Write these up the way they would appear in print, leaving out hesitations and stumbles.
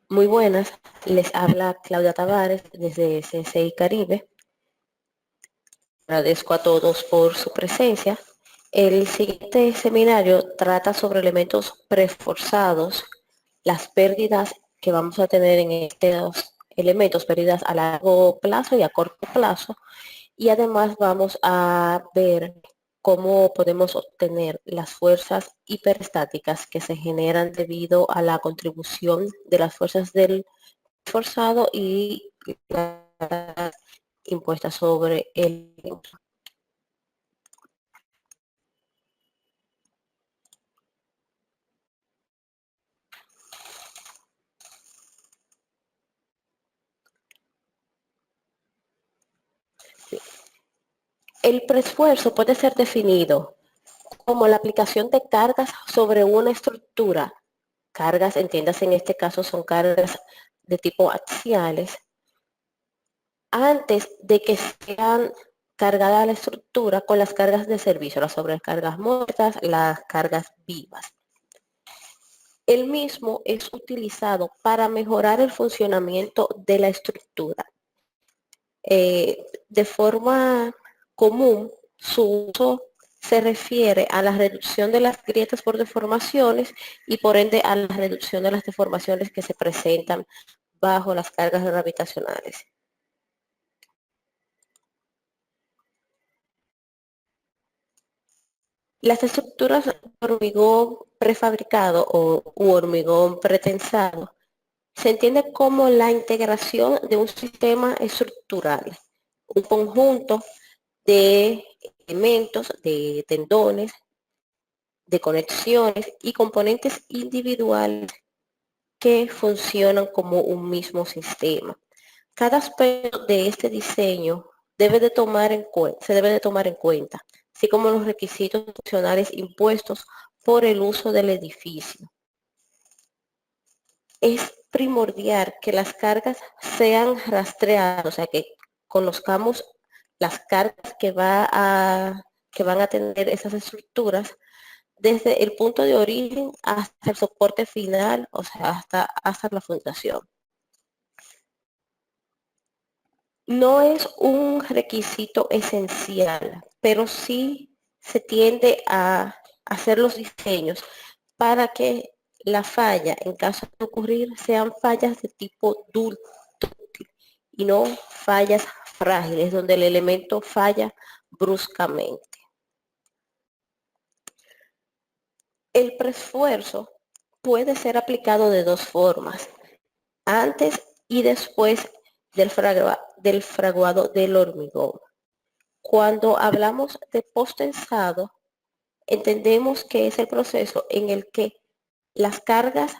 Muy buenas, les habla Claudia Tavares desde CCI Caribe. Agradezco a todos por su presencia. El siguiente seminario trata sobre elementos preforzados, las pérdidas que vamos a tener en estos elementos, pérdidas a largo plazo y a corto plazo, y además vamos a ver cómo podemos obtener las fuerzas hiperestáticas que se generan debido a la contribución de las fuerzas del forzado y las impuestas sobre el. El preesfuerzo puede ser definido como la aplicación de cargas sobre una estructura. Cargas, entiéndase, en este caso son cargas de tipo axiales, antes de que sean cargada la estructura con las cargas de servicio, las sobrecargas muertas, las cargas vivas. El mismo es utilizado para mejorar el funcionamiento de la estructura. De forma común, su uso se refiere a la reducción de las grietas por deformaciones y por ende a la reducción de las deformaciones que se presentan bajo las cargas gravitacionales. Las estructuras de hormigón prefabricado u hormigón pretensado se entiende como la integración de un sistema estructural, un conjunto de elementos, de tendones, de conexiones y componentes individuales que funcionan como un mismo sistema. Cada aspecto de este diseño se debe de tomar en cuenta, así como los requisitos funcionales impuestos por el uso del edificio. Es primordial que las cargas sean rastreadas, o sea, que conozcamos las cargas que van a tener esas estructuras desde el punto de origen hasta el soporte final, o sea, hasta la fundación. No es un requisito esencial, pero sí se tiende a hacer los diseños para que la falla, en caso de ocurrir, sean fallas de tipo dúctil y no fallas frágiles, donde el elemento falla bruscamente. El preesfuerzo puede ser aplicado de dos formas: antes y después del fraguado del hormigón. Cuando hablamos de posttensado, entendemos que es el proceso en el que las cargas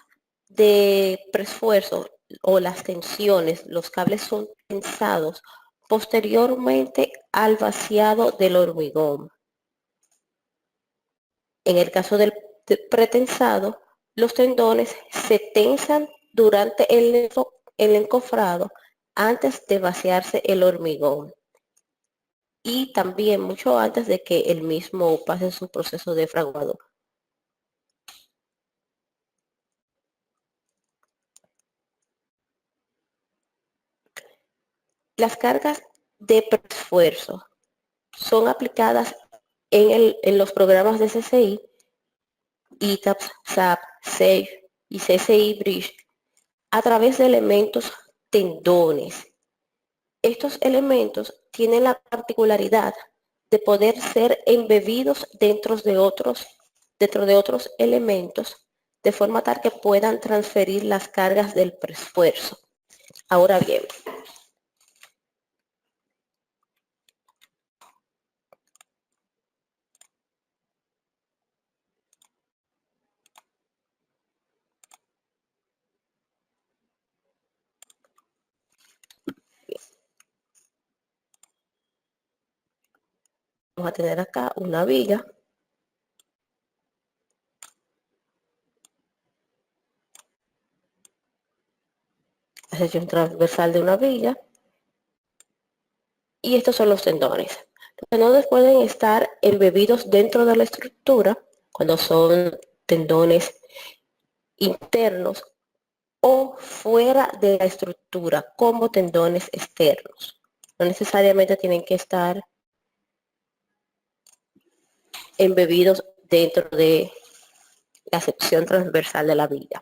de preesfuerzo o las tensiones, los cables son tensados posteriormente al vaciado del hormigón. En el caso del pretensado, los tendones se tensan durante el encofrado antes de vaciarse el hormigón y también mucho antes de que el mismo pase su proceso de fraguado. Las cargas de preesfuerzo son aplicadas en los programas de CCI, ETAPS, SAP, SAFE y CCI Bridge a través de elementos tendones. Estos elementos tienen la particularidad de poder ser embebidos dentro de otros elementos, de forma tal que puedan transferir las cargas del preesfuerzo. Ahora bien, vamos a tener acá una viga, la sección transversal de una viga, y estos son los tendones. Los tendones pueden estar embebidos dentro de la estructura cuando son tendones internos o fuera de la estructura, como tendones externos. No necesariamente tienen que estar embebidos dentro de la sección transversal de la viga.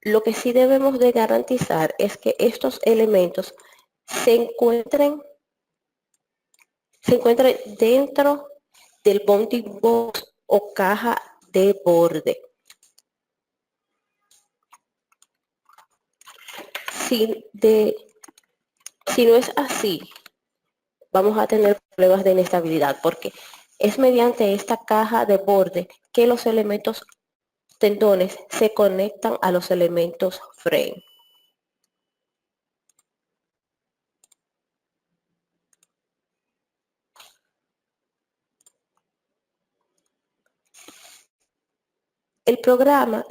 Lo que sí debemos de garantizar es que estos elementos se encuentren dentro del bonding box o caja de borde. Si, si no es así, vamos a tener problemas de inestabilidad porque es mediante esta caja de borde que los elementos tendones se conectan a los elementos frame.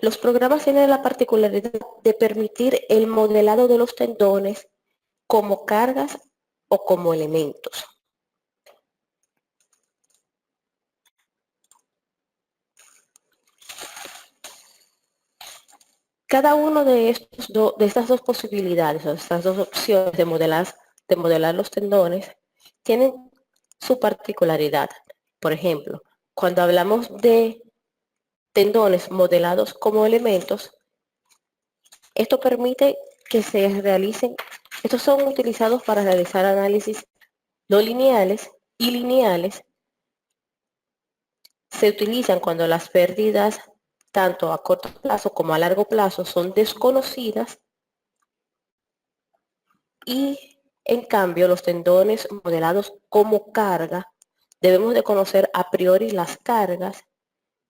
Los programas tienen la particularidad de permitir el modelado de los tendones como cargas o como elementos. Cada uno de estas dos posibilidades, o estas dos opciones de modelar los tendones, tienen su particularidad. Por ejemplo, cuando hablamos de tendones modelados como elementos, esto permite que se realicen, estos son utilizados para realizar análisis no lineales y lineales. Se utilizan cuando las pérdidas, tanto a corto plazo como a largo plazo, son desconocidas y, en cambio, los tendones modelados como carga, debemos de conocer a priori las cargas,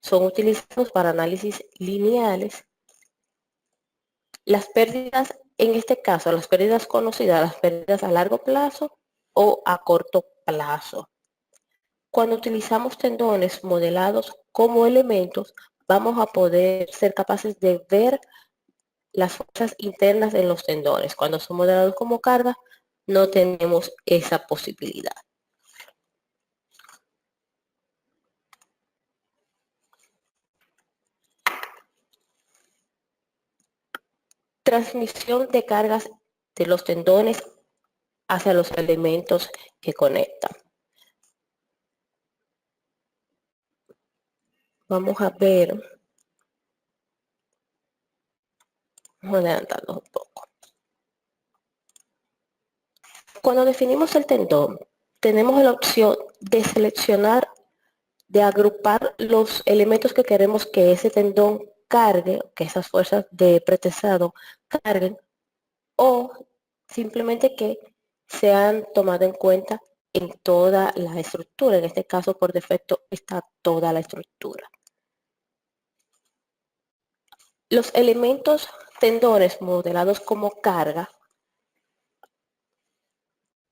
son utilizados para análisis lineales. Las pérdidas, en este caso, las pérdidas conocidas, las pérdidas a largo plazo o a corto plazo. Cuando utilizamos tendones modelados como elementos, vamos a poder ser capaces de ver las fuerzas internas en los tendones. Cuando son modelados como carga, no tenemos esa posibilidad. Transmisión de cargas de los tendones hacia los elementos que conectan. Vamos a ver, vamos a adelantarnos un poco. Cuando definimos el tendón, tenemos la opción de seleccionar, de agrupar los elementos que queremos que ese tendón cargue, que esas fuerzas de pretensado carguen, o simplemente que sean tomadas en cuenta en toda la estructura. En este caso, por defecto, está toda la estructura. Los elementos tendones modelados como carga,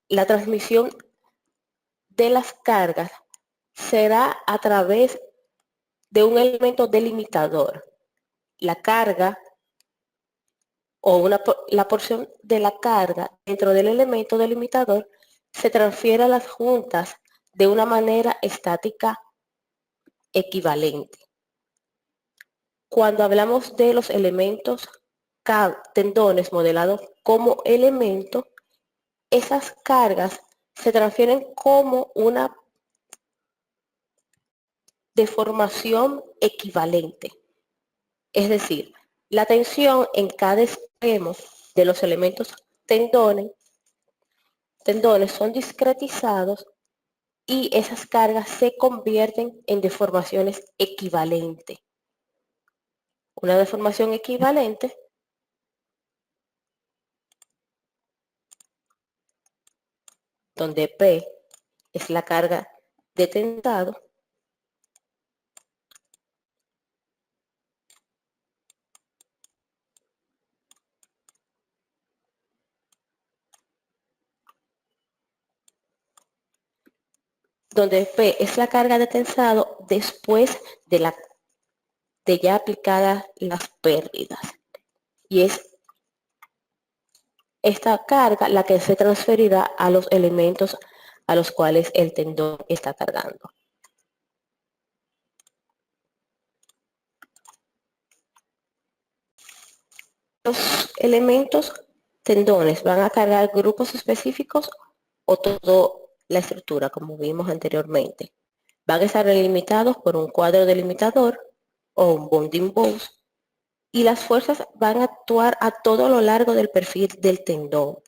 la transmisión de las cargas será a través de un elemento delimitador. La carga o la porción de la carga dentro del elemento delimitador se transfiere a las juntas de una manera estática equivalente. Cuando hablamos de los elementos tendones modelados como elemento, esas cargas se transfieren como una deformación equivalente. Es decir, la tensión en cada extremo de los elementos tendones son discretizados y esas cargas se convierten en deformaciones equivalentes. Una deformación equivalente donde P es la carga de tensado donde P es la carga de tensado después de ya aplicadas las pérdidas. Y es esta carga la que se transferirá a los elementos a los cuales el tendón está cargando. Los elementos tendones van a cargar grupos específicos o toda la estructura, como vimos anteriormente. Van a estar delimitados por un cuadro delimitador o un bounding box, y las fuerzas van a actuar a todo lo largo del perfil del tendón.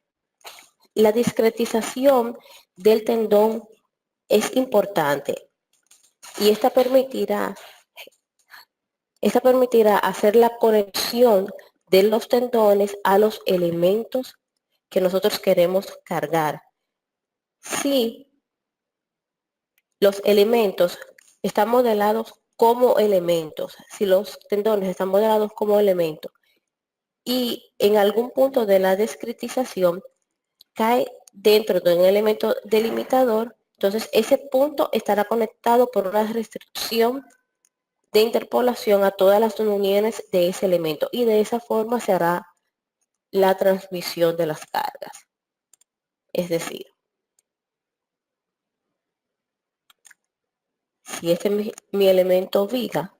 La discretización del tendón es importante y esta permitirá hacer la conexión de los tendones a los elementos que nosotros queremos cargar. Si los elementos están modelados como elementos, si los tendones están modelados como elementos y en algún punto de la discretización cae dentro de un elemento delimitador, entonces ese punto estará conectado por una restricción de interpolación a todas las uniones de ese elemento, y de esa forma se hará la transmisión de las cargas. Es decir, si este es mi elemento viga,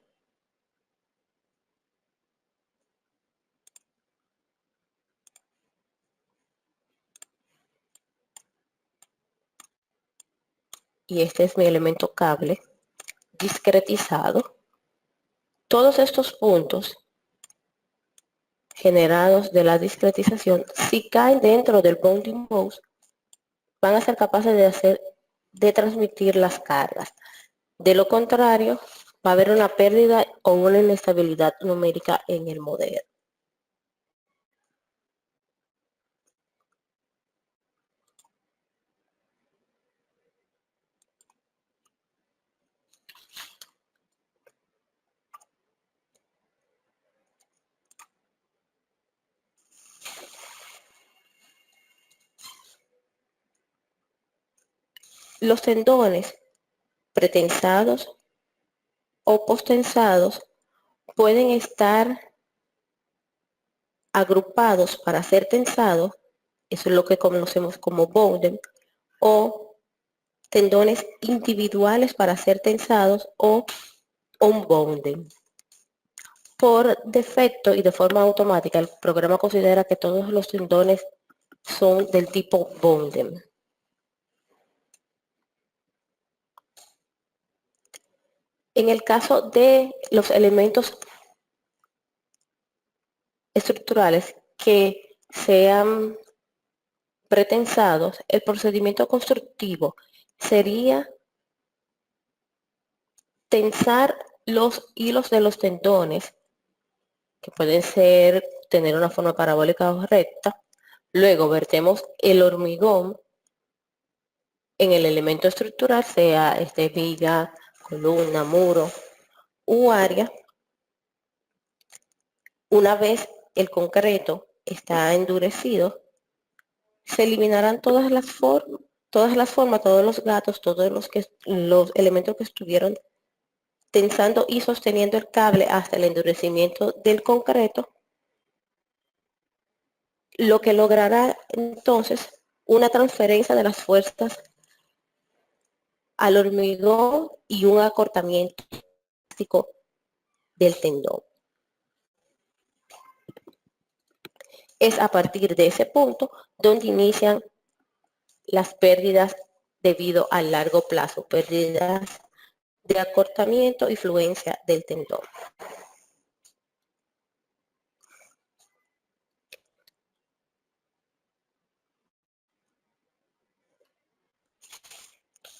y este es mi elemento cable discretizado, todos estos puntos generados de la discretización, si caen dentro del bounding box, van a ser capaces de transmitir las cargas. De lo contrario, va a haber una pérdida o una inestabilidad numérica en el modelo. Los tendones pretensados o postensados pueden estar agrupados para ser tensados, eso es lo que conocemos como bonding, o tendones individuales para ser tensados o unbonding. Por defecto y de forma automática, el programa considera que todos los tendones son del tipo bonding. En el caso de los elementos estructurales que sean pretensados, el procedimiento constructivo sería tensar los hilos de los tendones, que pueden tener una forma parabólica o recta. Luego vertemos el hormigón en el elemento estructural, sea viga, columna, muro u área. Una vez el concreto está endurecido, se eliminarán todas las formas, todos los gatos, todos los elementos que estuvieron tensando y sosteniendo el cable hasta el endurecimiento del concreto, lo que logrará entonces una transferencia de las fuerzas al hormigón y un acortamiento del tendón. Es a partir de ese punto donde inician las pérdidas debido al largo plazo, pérdidas de acortamiento y fluencia del tendón.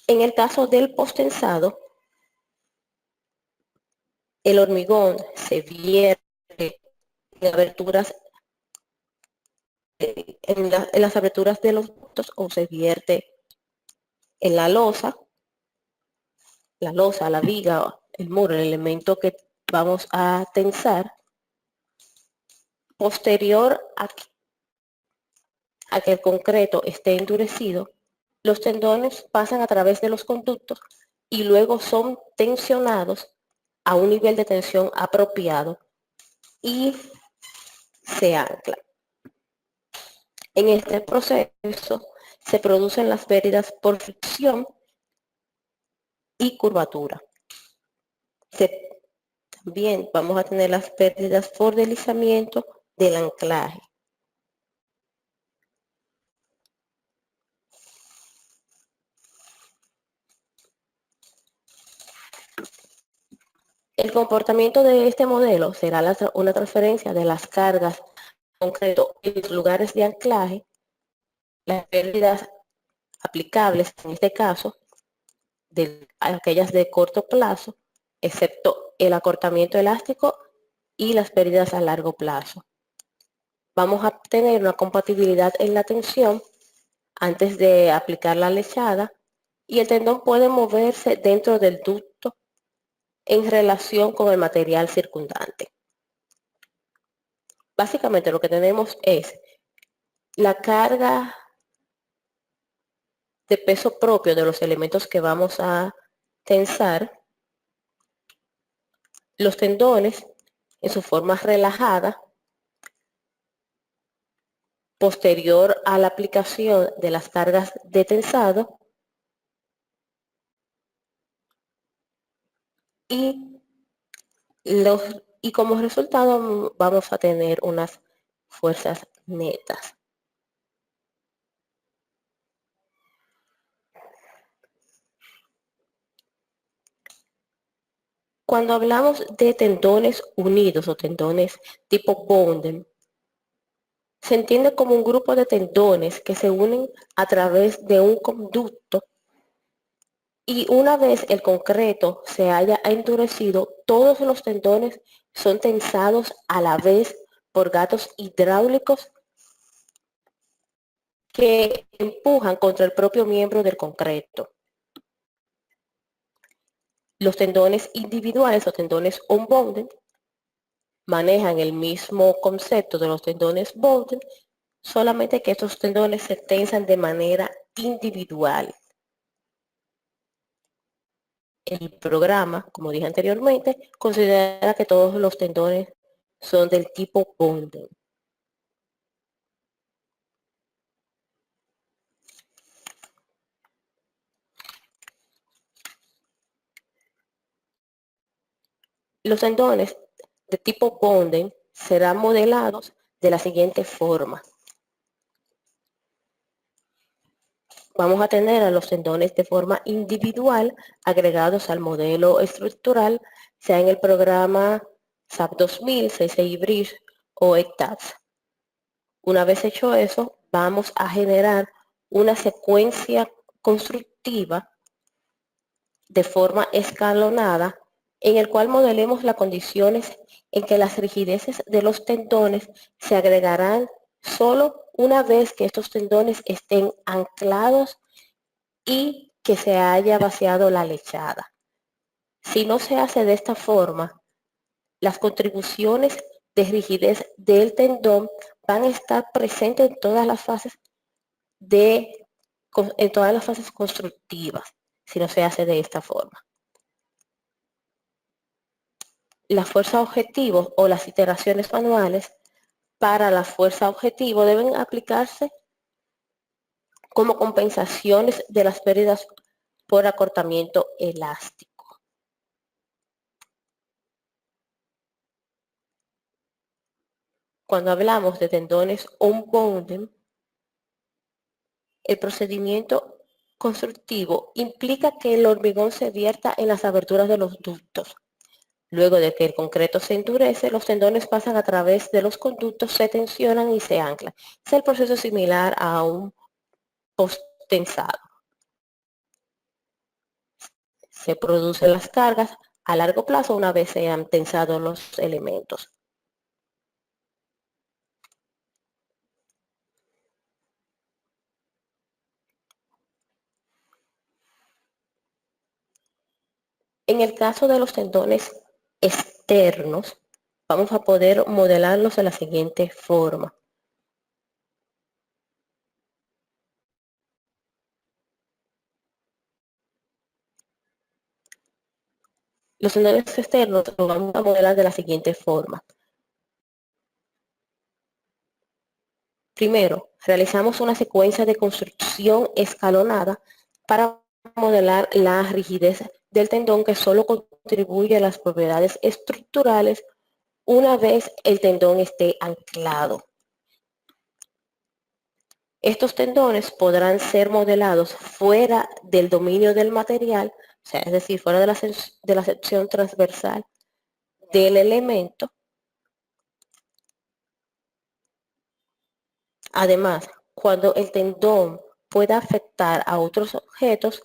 En el caso del postensado, el hormigón se vierte en aberturas, en las aberturas de los ductos, o se vierte en la losa, la viga, el muro, el elemento que vamos a tensar. Posterior a que el concreto esté endurecido, los tendones pasan a través de los conductos y luego son tensionados a un nivel de tensión apropiado y se anclan. En este proceso se producen las pérdidas por fricción y curvatura. También vamos a tener las pérdidas por deslizamiento del anclaje. El comportamiento de este modelo será una transferencia de las cargas concreto en los lugares de anclaje, las pérdidas aplicables en este caso, de aquellas de corto plazo, excepto el acortamiento elástico y las pérdidas a largo plazo. Vamos a tener una compatibilidad en la tensión antes de aplicar la lechada y el tendón puede moverse dentro del ducto en relación con el material circundante. Básicamente lo que tenemos es la carga de peso propio de los elementos que vamos a tensar, los tendones en su forma relajada, posterior a la aplicación de las cargas de tensado y, y como resultado vamos a tener unas fuerzas netas. Cuando hablamos de tendones unidos o tendones tipo Bonden, se entiende como un grupo de tendones que se unen a través de un conducto y una vez el concreto se haya endurecido, todos los tendones son tensados a la vez por gatos hidráulicos que empujan contra el propio miembro del concreto. Los tendones individuales o tendones on-bonded manejan el mismo concepto de los tendones bonded, solamente que estos tendones se tensan de manera individual. El programa, como dije anteriormente, considera que todos los tendones son del tipo bonded. Los tendones de tipo bonded serán modelados de la siguiente forma. Vamos a tener a los tendones de forma individual agregados al modelo estructural, sea en el programa SAP 2000, CCI Bridge o ECTATS. Una vez hecho eso, vamos a generar una secuencia constructiva de forma escalonada en el cual modelemos las condiciones en que las rigideces de los tendones se agregarán solo una vez que estos tendones estén anclados y que se haya vaciado la lechada. Si no se hace de esta forma, las contribuciones de rigidez del tendón van a estar presentes en todas las fases constructivas, si no se hace de esta forma. La fuerza objetivo o las iteraciones manuales para la fuerza objetivo deben aplicarse como compensaciones de las pérdidas por acortamiento elástico. Cuando hablamos de tendones on-bonded, el procedimiento constructivo implica que el hormigón se vierta en las aberturas de los ductos. Luego de que el concreto se endurece, los tendones pasan a través de los conductos, se tensionan y se anclan. Es el proceso similar a un post-tensado. Se producen las cargas a largo plazo una vez se han tensado los elementos. En el caso de los tendones externos, vamos a poder modelarlos de la siguiente forma. Los tendones externos los vamos a modelar de la siguiente forma. Primero, Realizamos una secuencia de construcción escalonada para modelar la rigidez del tendón que solo contribuye a las propiedades estructurales una vez el tendón esté anclado. Estos tendones podrán ser modelados fuera del dominio del material, o sea, es decir, fuera de la sección transversal del elemento. Además, cuando el tendón pueda afectar a otros objetos,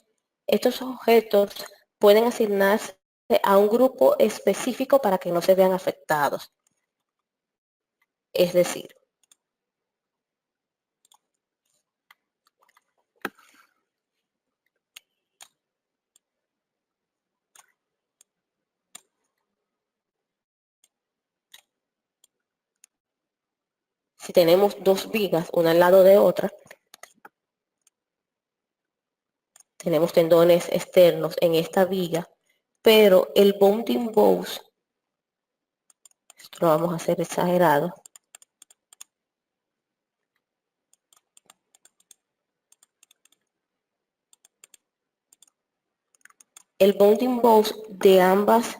estos objetos pueden asignarse a un grupo específico para que no se vean afectados. Es decir, si tenemos dos vigas, una al lado de otra, tenemos tendones externos en esta viga, pero el bounding boss, esto lo vamos a hacer exagerado, el bounding boss de ambas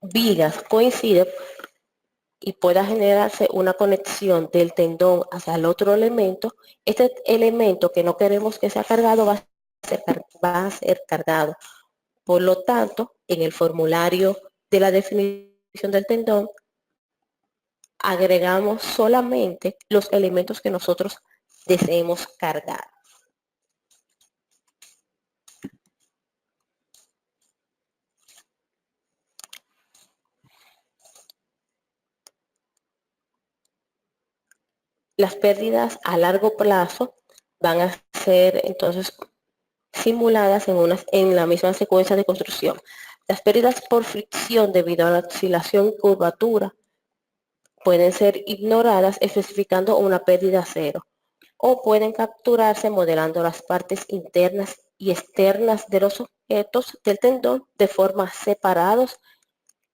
vigas coincide y pueda generarse una conexión del tendón hacia el otro elemento. Este elemento que no queremos que sea cargado va a ser cargado. Por lo tanto, en el formulario de la definición del tendón, agregamos solamente los elementos que nosotros deseemos cargar. Las pérdidas a largo plazo van a ser entonces simuladas en la misma secuencia de construcción. Las pérdidas por fricción debido a la oscilación y curvatura pueden ser ignoradas especificando una pérdida cero, o pueden capturarse modelando las partes internas y externas de los objetos del tendón de forma separados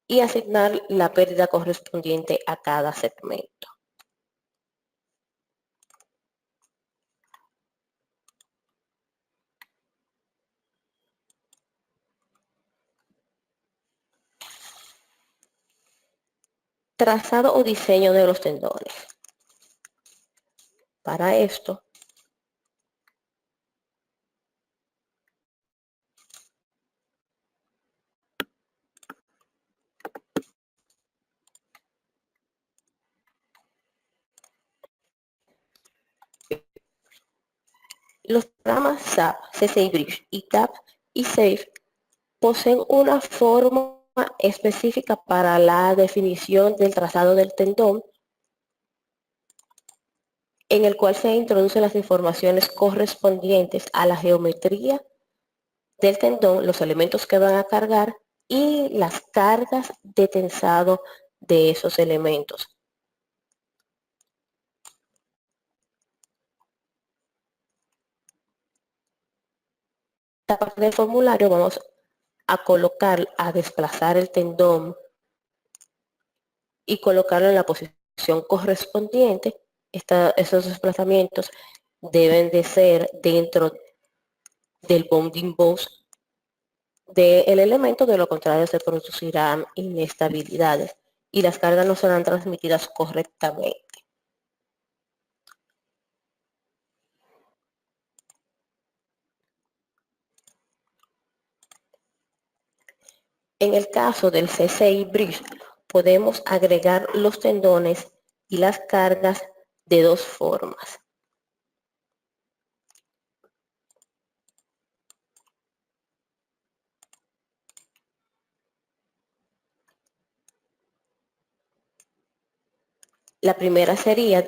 y asignar la pérdida correspondiente a cada segmento. Trazado o diseño de los tendones. Para esto, los programas SAP, CCI Bridge y TAP y SAFE poseen una forma específica para la definición del trazado del tendón, en el cual se introducen las informaciones correspondientes a la geometría del tendón, los elementos que van a cargar y las cargas de tensado de esos elementos. En esta parte del formulario vamos a desplazar el tendón y colocarlo en la posición correspondiente. Esos desplazamientos deben de ser dentro del bounding boss del elemento, de lo contrario se producirán inestabilidades y las cargas no serán transmitidas correctamente. En el caso del CCI Bridge, podemos agregar los tendones y las cargas de dos formas. La primera sería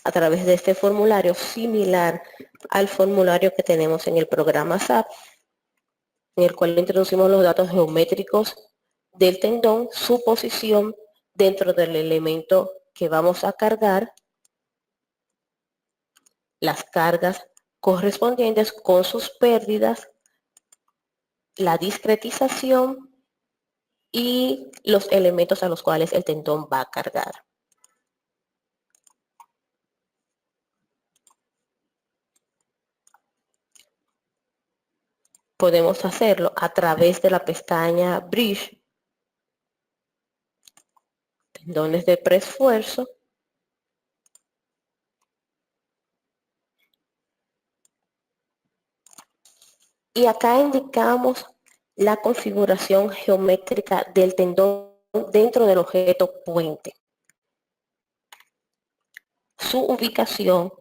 a través de este formulario similar al formulario que tenemos en el programa SAP, en el cual introducimos los datos geométricos del tendón, su posición dentro del elemento que vamos a cargar, las cargas correspondientes con sus pérdidas, la discretización y los elementos a los cuales el tendón va a cargar. Podemos hacerlo a través de la pestaña Bridge, tendones de preesfuerzo, y acá indicamos la configuración geométrica del tendón dentro del objeto puente, su ubicación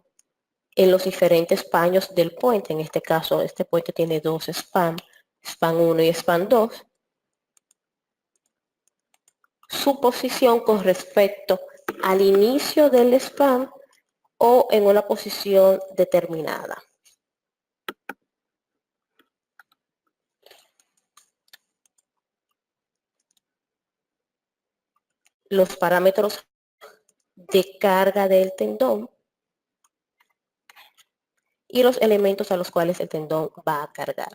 en los diferentes paños del puente. En este caso, este puente tiene dos span, span 1 y span 2, su posición con respecto al inicio del span o en una posición determinada. Los parámetros de carga del tendón y los elementos a los cuales el tendón va a cargar.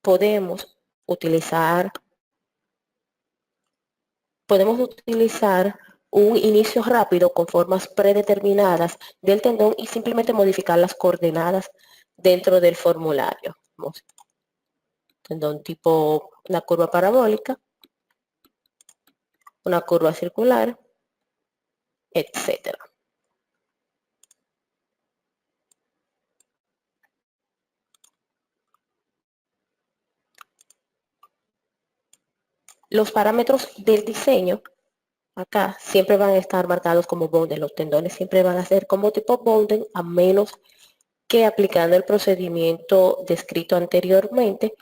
Podemos utilizar un inicio rápido con formas predeterminadas del tendón y simplemente modificar las coordenadas dentro del formulario. Tendón tipo una curva parabólica, una curva circular, etcétera. Los parámetros del diseño acá siempre van a estar marcados como bonden. Los tendones siempre van a ser como tipo bonden, a menos que aplicando el procedimiento descrito anteriormente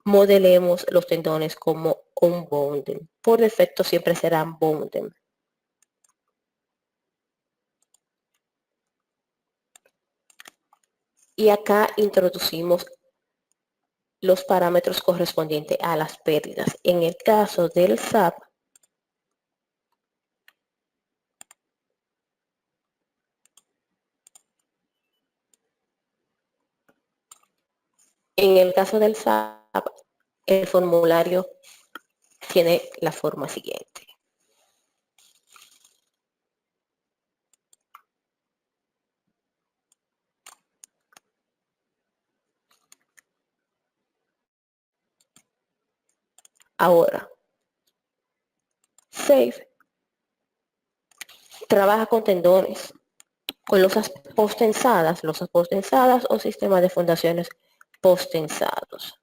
modelemos los tendones como un bonden. Por defecto siempre serán bonden. Y acá introducimos los parámetros correspondientes a las pérdidas. En el caso del SAP, el formulario tiene la forma siguiente. Ahora, SAFE trabaja con tendones, con losas postensadas o sistemas de fundaciones postensados.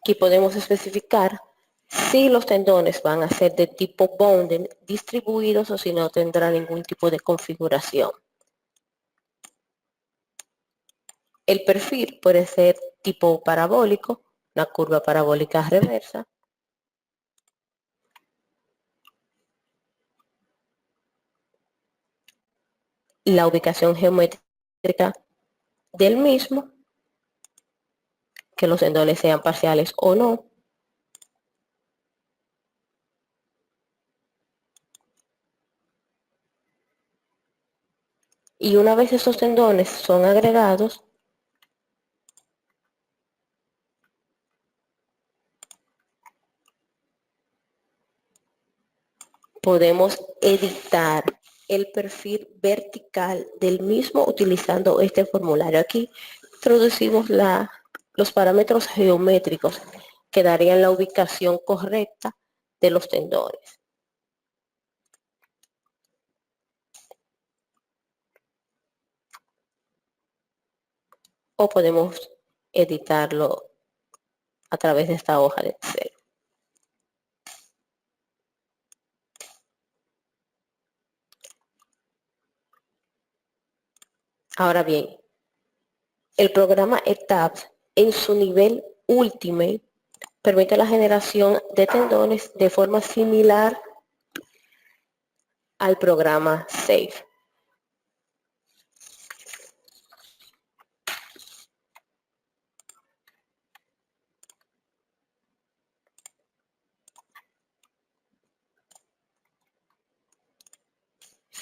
Aquí podemos especificar si los tendones van a ser de tipo bonden distribuidos o si no tendrá ningún tipo de configuración. El perfil puede ser tipo parabólico, una curva parabólica reversa, la ubicación geométrica del mismo, que los tendones sean parciales o no, y una vez esos tendones son agregados, podemos editar el perfil vertical del mismo utilizando este formulario. Aquí introducimos los parámetros geométricos que darían la ubicación correcta de los tendones. O podemos editarlo a través de esta hoja de Excel. Ahora bien, el programa ETABS en su nivel Ultimate permite la generación de tendones de forma similar al programa SAFE.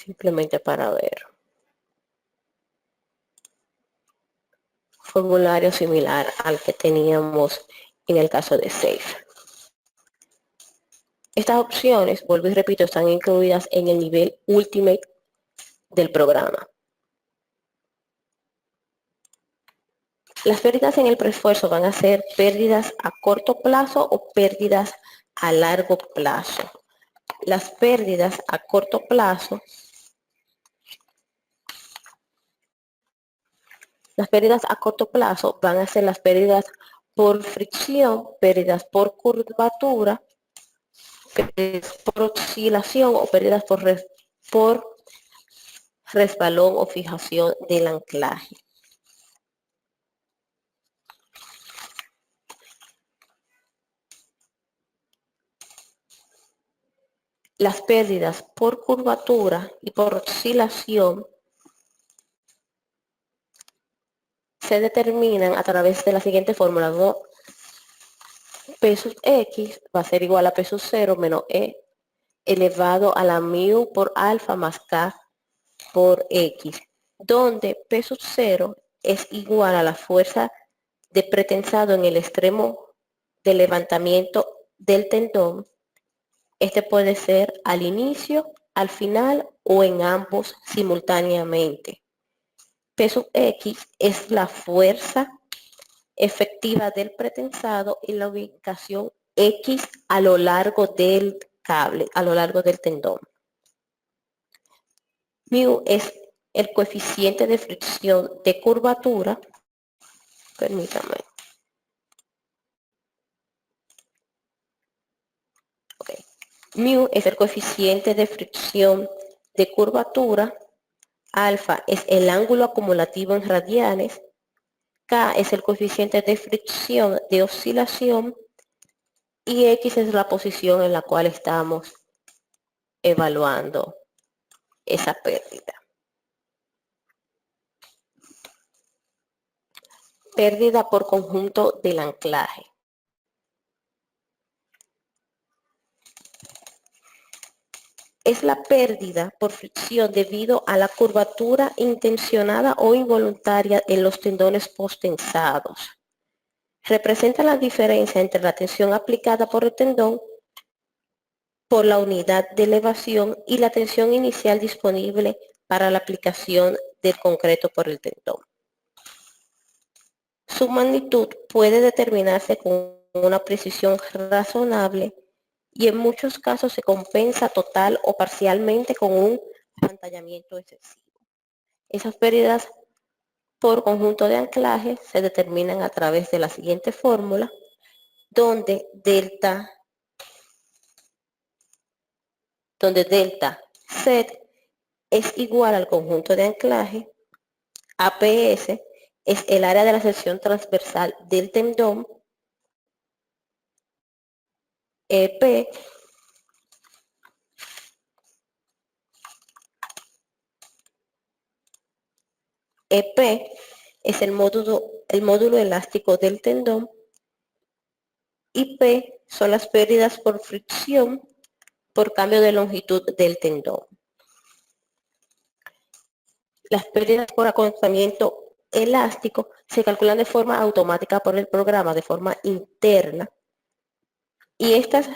simplemente para ver. Formulario similar al que teníamos en el caso de SAFE. Estas opciones, vuelvo y repito, están incluidas en el nivel Ultimate del programa. Las pérdidas en el preesfuerzo van a ser pérdidas a corto plazo o pérdidas a largo plazo. Las pérdidas a corto plazo, van a ser las pérdidas por fricción, pérdidas por curvatura, pérdidas por oscilación o pérdidas por resbalón o fijación del anclaje. Las pérdidas por curvatura y por oscilación se determinan a través de la siguiente fórmula, ¿no? P sub X va a ser igual a P sub 0 menos E elevado a la mu por alfa más K por X, donde P sub 0 es igual a la fuerza de pretensado en el extremo de levantamiento del tendón. Este puede ser al inicio, al final o en ambos simultáneamente. P sub X es la fuerza efectiva del pretensado en la ubicación X a lo largo del cable, a lo largo del tendón. Mu es el coeficiente de fricción de curvatura. Permítame. Okay. Mu es el coeficiente de fricción de curvatura. Alfa es el ángulo acumulativo en radianes. K es el coeficiente de fricción de oscilación. Y X es la posición en la cual estamos evaluando esa pérdida. Pérdida por conjunto del anclaje. Es la pérdida por fricción debido a la curvatura intencionada o involuntaria en los tendones postensados. Representa la diferencia entre la tensión aplicada por el tendón por la unidad de elevación y la tensión inicial disponible para la aplicación del concreto por el tendón. Su magnitud puede determinarse con una precisión razonable y en muchos casos se compensa total o parcialmente con un apantallamiento excesivo. Esas pérdidas por conjunto de anclaje se determinan a través de la siguiente fórmula, donde delta Z es igual al conjunto de anclaje, APS es el área de la sección transversal del tendón, EP es el módulo elástico del tendón y P son las pérdidas por fricción por cambio de longitud del tendón. Las pérdidas por acortamiento elástico se calculan de forma automática por el programa, de forma interna, y estas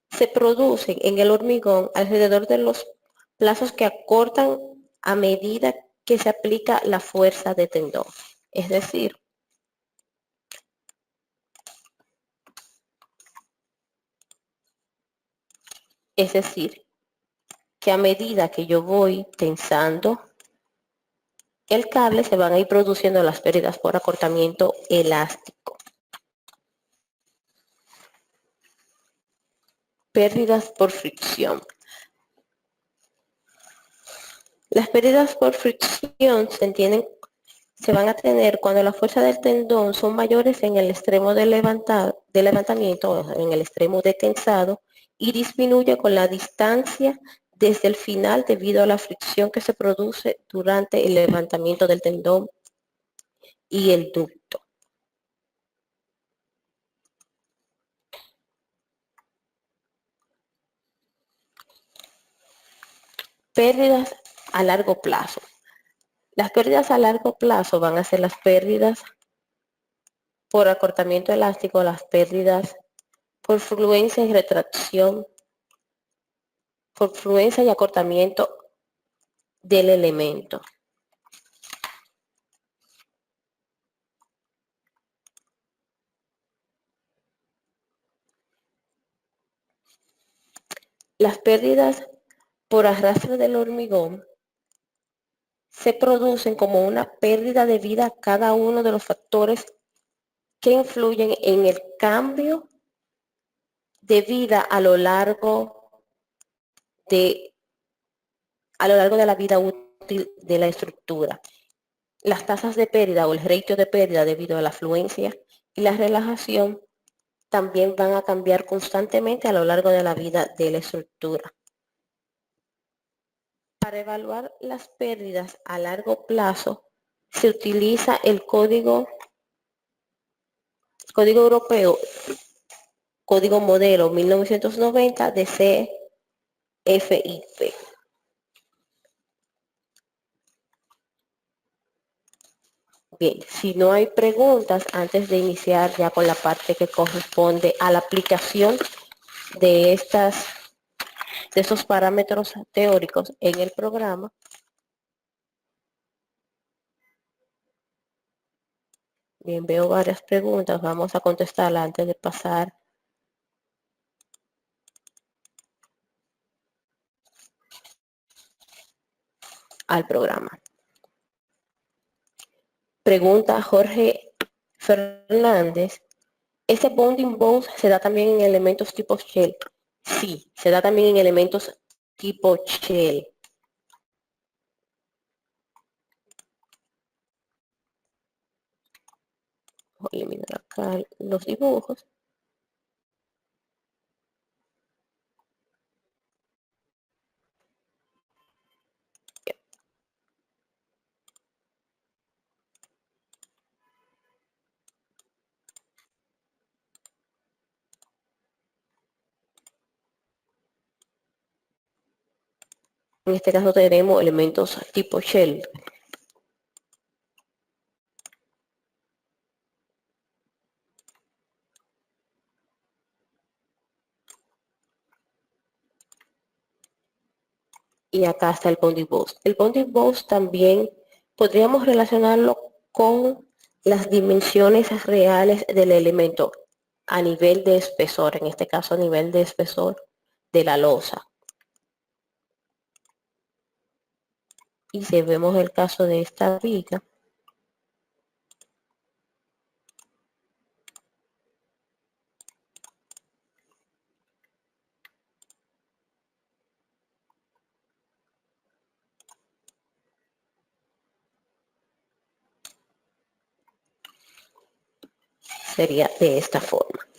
se producen en el hormigón alrededor de los plazos que acortan a medida que se aplica la fuerza de tendón. Es decir, que a medida que yo voy tensando el cable se van a ir produciendo las pérdidas por acortamiento elástico. Pérdidas por fricción. Las pérdidas por fricción se van a tener cuando la fuerza del tendón son mayores en el extremo de levantamiento, en el extremo de tensado, y disminuye con la distancia desde el final debido a la fricción que se produce durante el levantamiento del tendón y el ducto. Pérdidas a largo plazo. Las pérdidas a largo plazo van a ser las pérdidas por acortamiento elástico, las pérdidas por fluencia y retracción, por fluencia y acortamiento del elemento. Las pérdidas por arrastre del hormigón se producen como una pérdida de vida a cada uno de los factores que influyen en el cambio de vida de, a lo largo de la vida útil de la estructura. Las tasas de pérdida o el ratio de pérdida debido a la fluencia y la relajación también van a cambiar constantemente a lo largo de la vida de la estructura. Para evaluar las pérdidas a largo plazo, se utiliza el código europeo, código modelo 1990 de CFIP. Bien, si no hay preguntas, antes de iniciar ya con la parte que corresponde a la aplicación de esos parámetros teóricos en el programa. Bien, veo varias preguntas, vamos a contestarlas antes de pasar al programa. Pregunta Jorge Fernández. ¿Este bounding box se da también en elementos tipo shell? Sí, se da también en elementos tipo shell. Voy a eliminar acá los dibujos. En este caso tenemos elementos tipo shell. Y acá está el bounding box. El bounding box también podríamos relacionarlo con las dimensiones reales del elemento a nivel de espesor, en este caso a nivel de espesor de la losa. Y si vemos el caso de esta viga, sería de esta forma.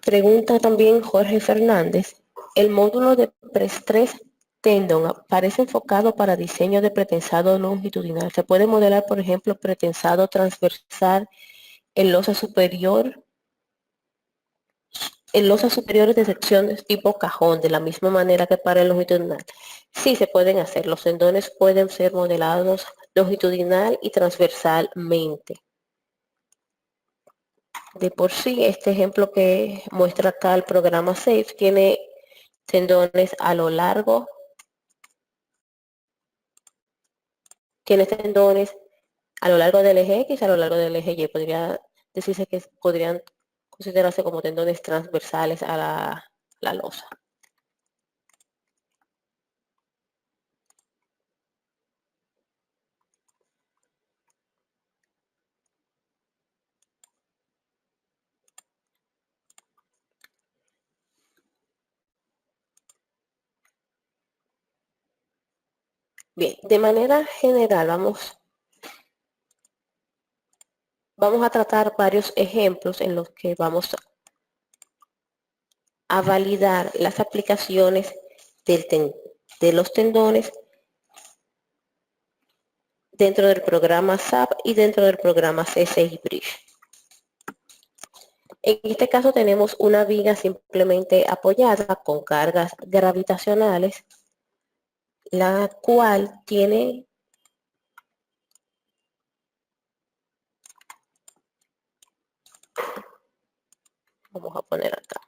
Pregunta también Jorge Fernández. El módulo de preestrés tendón parece enfocado para diseño de pretensado longitudinal. Se puede modelar, por ejemplo, pretensado transversal en losa superior, en losas superiores de secciones tipo cajón, de la misma manera que para el longitudinal. Sí se pueden hacer. Los tendones pueden ser modelados longitudinal y transversalmente. De por sí, este ejemplo que muestra acá el programa SAFE tiene tendones a lo largo, tiene tendones a lo largo del eje X, a lo largo del eje Y. Podría decirse que podrían considerarse como tendones transversales a la losa. Bien, de manera general vamos a tratar varios ejemplos en los que vamos a validar las aplicaciones de los tendones dentro del programa SAP y dentro del programa CSI Bridge. En este caso tenemos una viga simplemente apoyada con cargas gravitacionales, la cual tiene vamos a poner acá.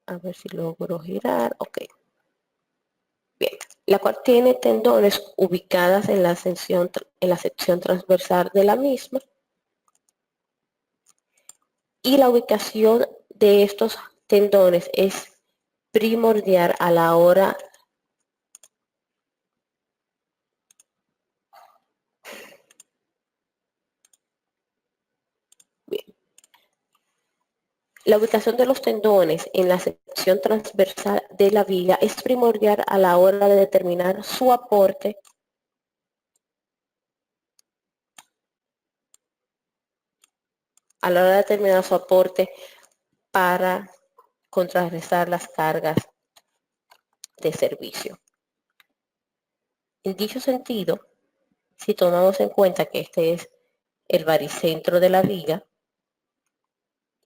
A ver si logro girar. Ok. Bien. La cual tiene tendones ubicadas en la sección transversal de la misma. Y la ubicación de estos tendones es primordial a la hora La ubicación de los tendones en la sección transversal de la viga es primordial a la hora de determinar su aporte para contrarrestar las cargas de servicio. En dicho sentido, si tomamos en cuenta que este es el baricentro de la viga,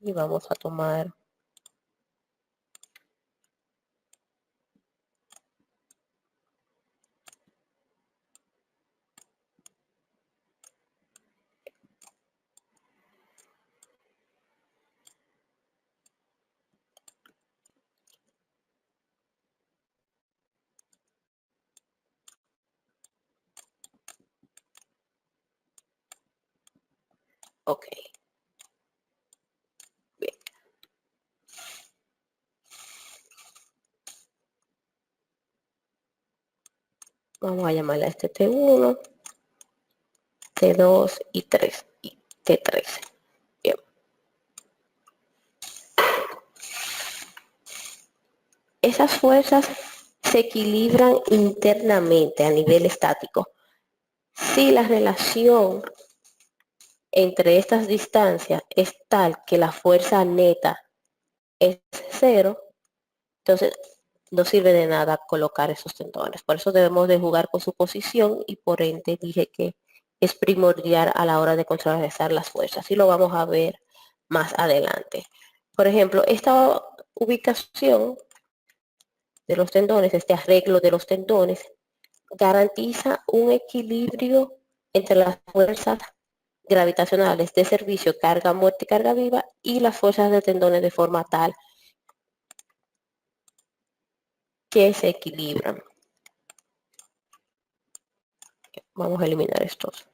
y vamos a tomar ok, bien. Vamos a llamarle a este T1, T2 y 3 y T13. Bien. Esas fuerzas se equilibran internamente a nivel estático. Si la relación entre estas distancias es tal que la fuerza neta es 0, entonces no sirve de nada colocar esos tendones. Por eso debemos de jugar con su posición y por ende dije que es primordial a la hora de contrarrestar las fuerzas. Y lo vamos a ver más adelante. Por ejemplo, esta ubicación de los tendones, este arreglo de los tendones, garantiza un equilibrio entre las fuerzas gravitacionales de servicio, carga muerta y carga viva, y las fuerzas de tendones de forma tal que se equilibran. Vamos a eliminar estos.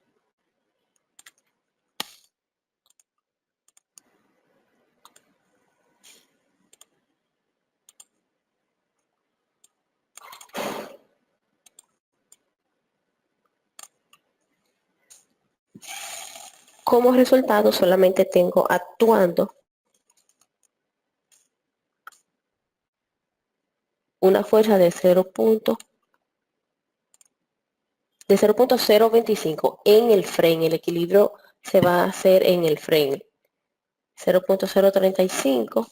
Como resultado solamente tengo actuando una fuerza de 0.025 en el frame. El equilibrio se va a hacer en el frame. 0.035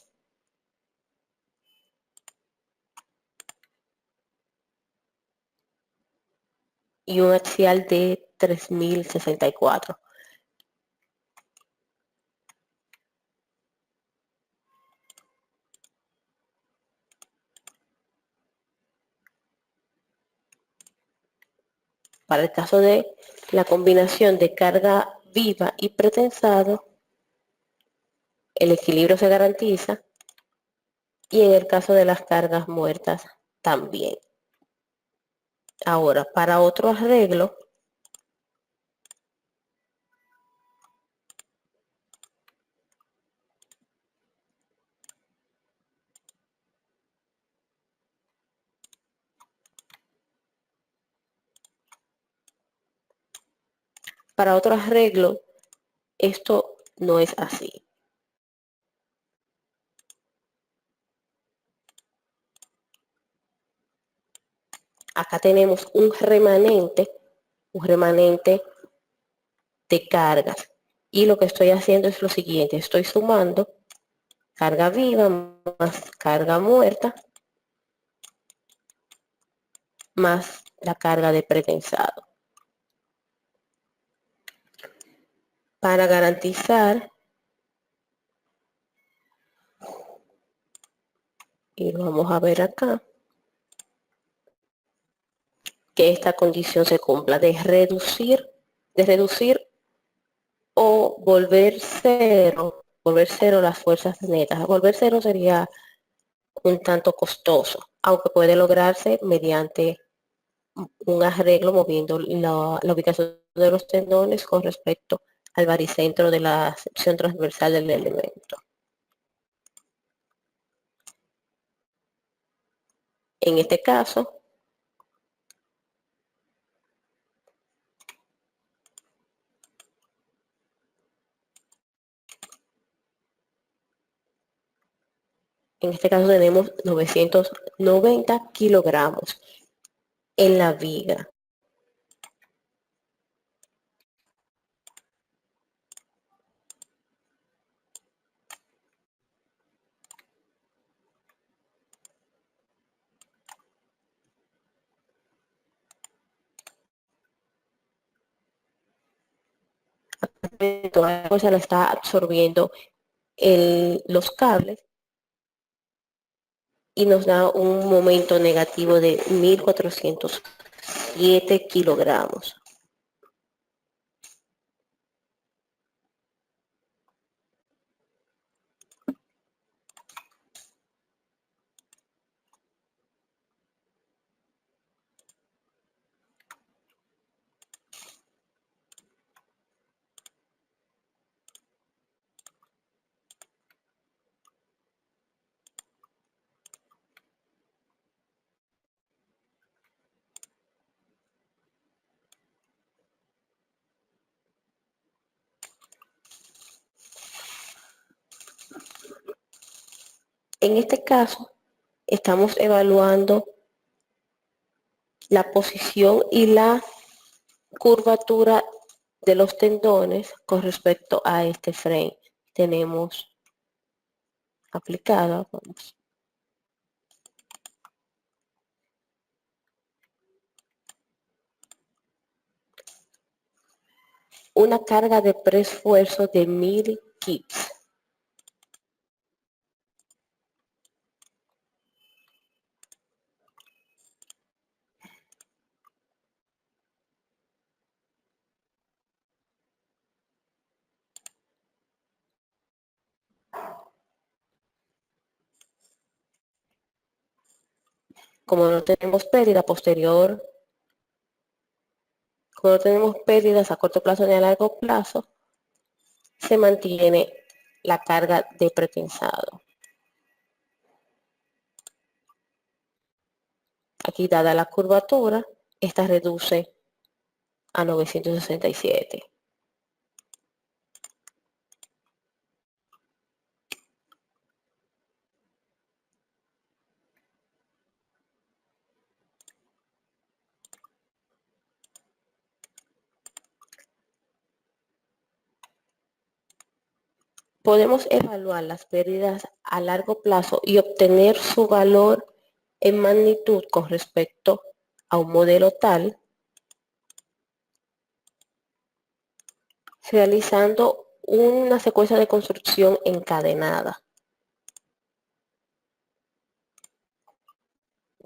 y un axial de 3064. Para el caso de la combinación de carga viva y pretensado, el equilibrio se garantiza, y en el caso de las cargas muertas también. Ahora, para otro arreglo, esto no es así. Acá tenemos un remanente de cargas. Y lo que estoy haciendo es lo siguiente, estoy sumando carga viva más carga muerta más la carga de pretensado. Para garantizar, y lo vamos a ver acá, que esta condición se cumpla de reducir o volver cero las fuerzas netas. Volver cero sería un tanto costoso, aunque puede lograrse mediante un arreglo moviendo la ubicación de los tendones con respecto al baricentro de la sección transversal del elemento. En este caso, tenemos 990 kilogramos en la viga. Toda la fuerza la está absorbiendo los cables y nos da un momento negativo de 1407 kilogramos. En este caso, estamos evaluando la posición y la curvatura de los tendones con respecto a este frame. Tenemos aplicada, vamos, una carga de preesfuerzo de 1000 kips. Como no tenemos pérdida posterior, como no tenemos pérdidas a corto plazo ni a largo plazo, se mantiene la carga de pretensado. Aquí, dada la curvatura, esta reduce a 967. Podemos evaluar las pérdidas a largo plazo y obtener su valor en magnitud con respecto a un modelo tal, realizando una secuencia de construcción encadenada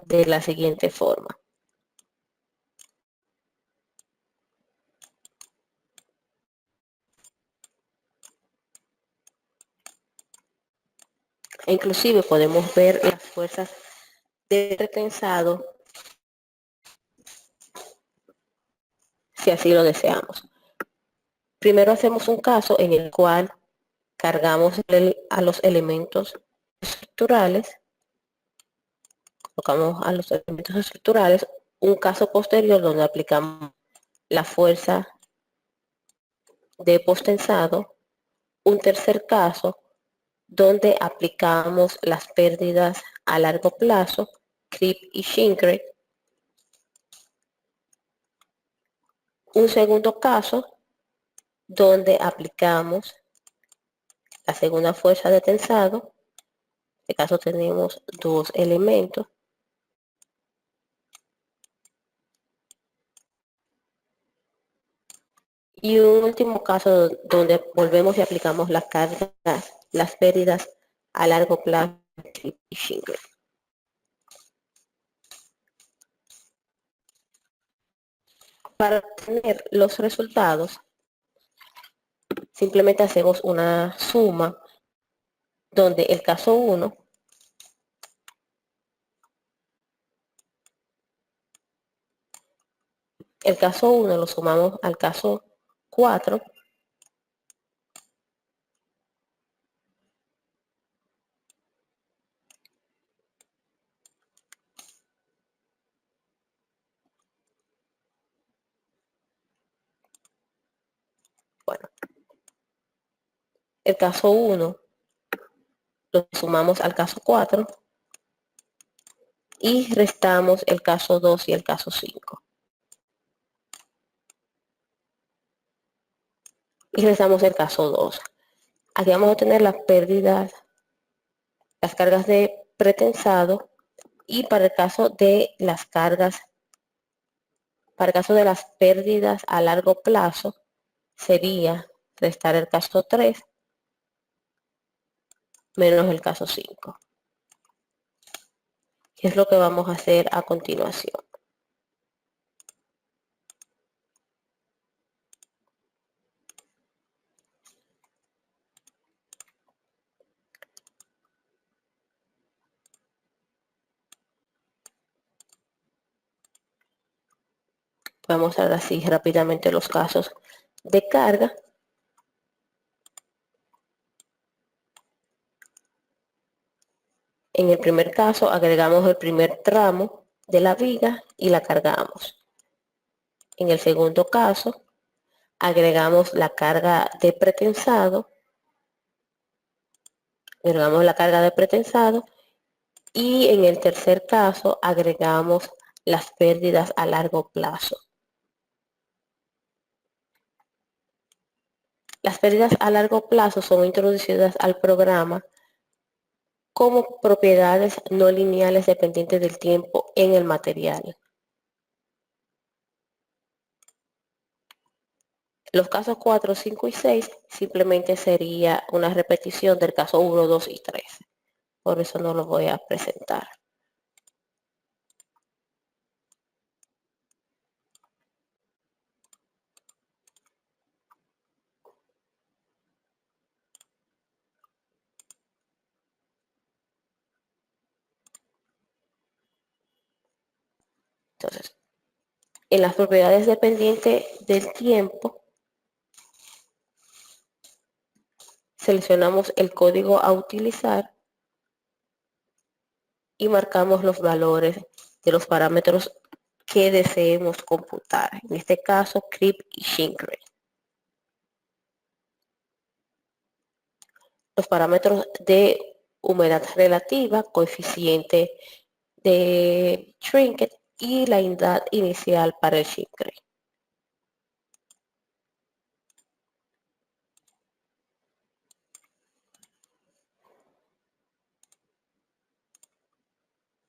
de la siguiente forma. E inclusive podemos ver las fuerzas de pretensado si así lo deseamos. Primero hacemos un caso en el cual cargamos a los elementos estructurales, colocamos a los elementos estructurales, un caso posterior donde aplicamos la fuerza de postensado, un tercer caso donde aplicamos las pérdidas a largo plazo, creep y shrinkage, un segundo caso donde aplicamos la segunda fuerza de tensado. En este caso tenemos dos elementos, Y un último caso donde volvemos y aplicamos las cargas, las pérdidas a largo plazo y Schindler. Para obtener los resultados, simplemente hacemos una suma donde el caso 1 lo sumamos al caso 4 bueno, el caso 1 lo sumamos al caso 4 y restamos el caso 2 y el caso 5. Y restamos el caso 2. Aquí vamos a obtener las pérdidas, las cargas de pretensado, y para el caso de las cargas, para el caso de las pérdidas a largo plazo, sería restar el caso 3 menos el caso 5, que es lo que vamos a hacer a continuación. Vamos a ver así rápidamente los casos de carga. En el primer caso agregamos el primer tramo de la viga y la cargamos. En el segundo caso agregamos la carga de pretensado, y en el tercer caso agregamos las pérdidas a largo plazo. Las pérdidas a largo plazo son introducidas al programa como propiedades no lineales dependientes del tiempo en el material. Los casos 4, 5 y 6 simplemente sería una repetición del caso 1, 2 y 3. Por eso no lo voy a presentar. Entonces, en las propiedades dependientes del tiempo, seleccionamos el código a utilizar y marcamos los valores de los parámetros que deseemos computar. En este caso, creep y shrink. Los parámetros de humedad relativa, coeficiente de trinket y la edad inicial para el shrink.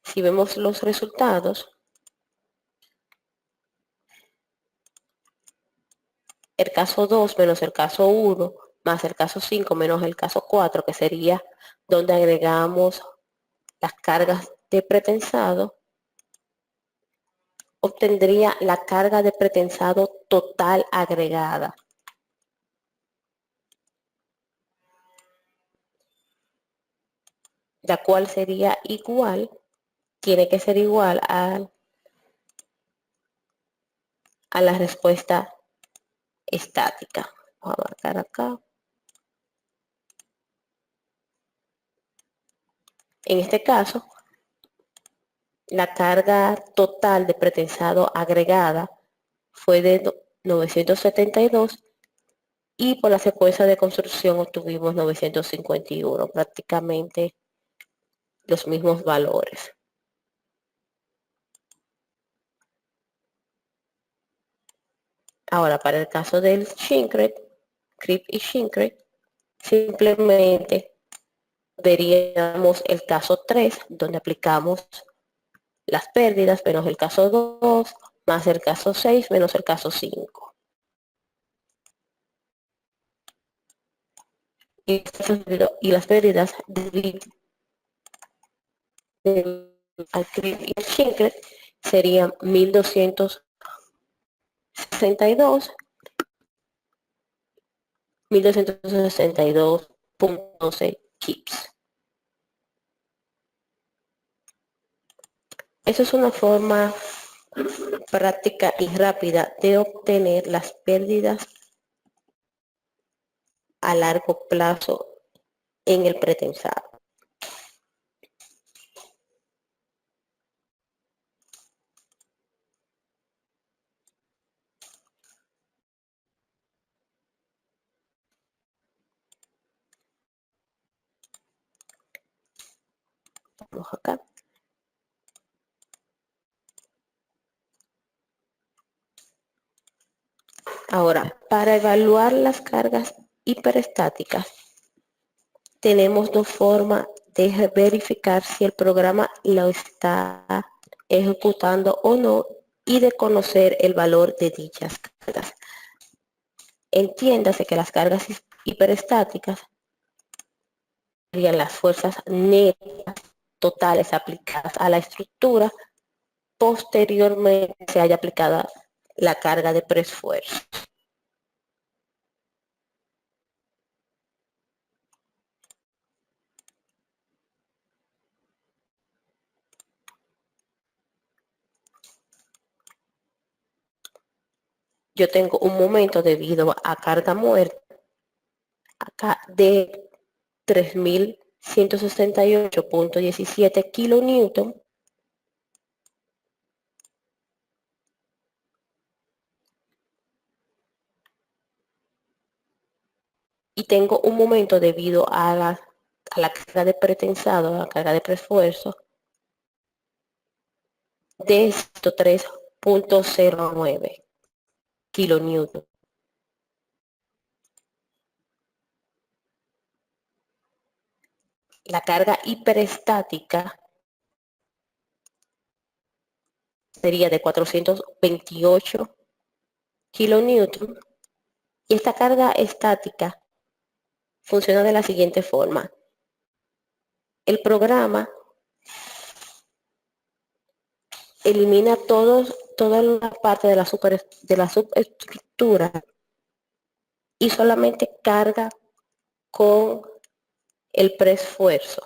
Si vemos los resultados, el caso 2 menos el caso 1 más el caso 5 menos el caso 4, que sería donde agregamos las cargas de pretensado, obtendría la carga de pretensado total agregada. La cual sería igual, tiene que ser igual a la respuesta estática. Vamos a marcar acá. En este caso, la carga total de pretensado agregada fue de 972 y por la secuencia de construcción obtuvimos 951, prácticamente los mismos valores. Ahora, para el caso del Shrinkret, creep y Shrinkret, simplemente veríamos el caso 3, donde aplicamos las pérdidas menos el caso 2, más el caso 6 menos el caso 5. y las pérdidas al CRIP y al Schinkler serían 1262.12 kips. Eso es una forma práctica y rápida de obtener las pérdidas a largo plazo en el pretensado. Vamos acá. Ahora, para evaluar las cargas hiperestáticas, tenemos dos formas de verificar si el programa lo está ejecutando o no y de conocer el valor de dichas cargas. Entiéndase que las cargas hiperestáticas serían las fuerzas netas totales aplicadas a la estructura posteriormente se haya aplicada la carga de preesfuerzo. Yo tengo un momento debido a carga muerta acá de 3168.17 kilonewton y tengo un momento debido a la carga de pretensado, a la carga de preesfuerzo de 103.09 kilonewton. La carga hiperestática sería de 428 kilonewton y esta carga estática funciona de la siguiente forma. El programa elimina toda la parte de la subestructura y solamente carga con el preesfuerzo